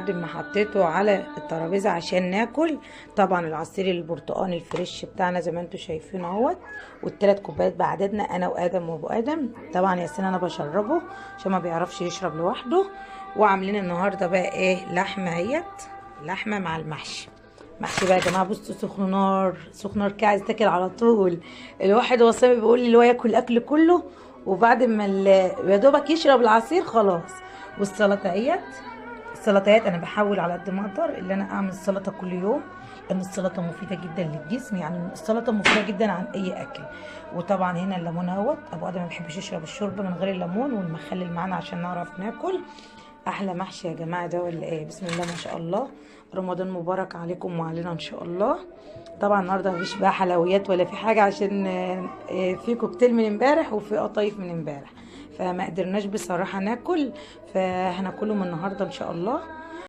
بعد ما حطيته على الترابيزه عشان ناكل، طبعا العصير البرتقاني الفريش بتاعنا زي ما انتم شايفين اهوت، والثلاث كوبايات بعددنا انا وادم وابو ادم. طبعا ياسين انا بشربه عشان ما بيعرفش يشرب لوحده. وعاملين النهارده بقى ايه؟ لحمه اهيت، لحمه مع المحشي. محشي بقى يا جماعه، بصوا سخن نار، سخن نار كده عايز تاكل على طول. الواحد وصامي بيقول لي اللي هو ياكل الاكل كله وبعد ما يا دوبك يشرب العصير خلاص. والسلطه اهيت، السلطات انا بحاول على قد ما اقدر اللي انا اعمل سلطه كل يوم، لان السلطه مفيده جدا للجسم، يعني السلطه مفيده جدا عن اي اكل. وطبعا هنا الليمون اهوت، ابو ادم ما بيحبش يشرب الشوربه من غير الليمون والمخلل معانا عشان نعرف ناكل. احلى محشي يا جماعه ده ولا ايه؟ بسم الله ما شاء الله. رمضان مبارك عليكم وعلينا ان شاء الله. طبعا النهارده مفيش بقى حلويات ولا في حاجه عشان في كوكتيل من امبارح وفي قطايف من امبارح، فما قدرناش بصراحه ناكل، فهناكلهم النهارده ان شاء الله.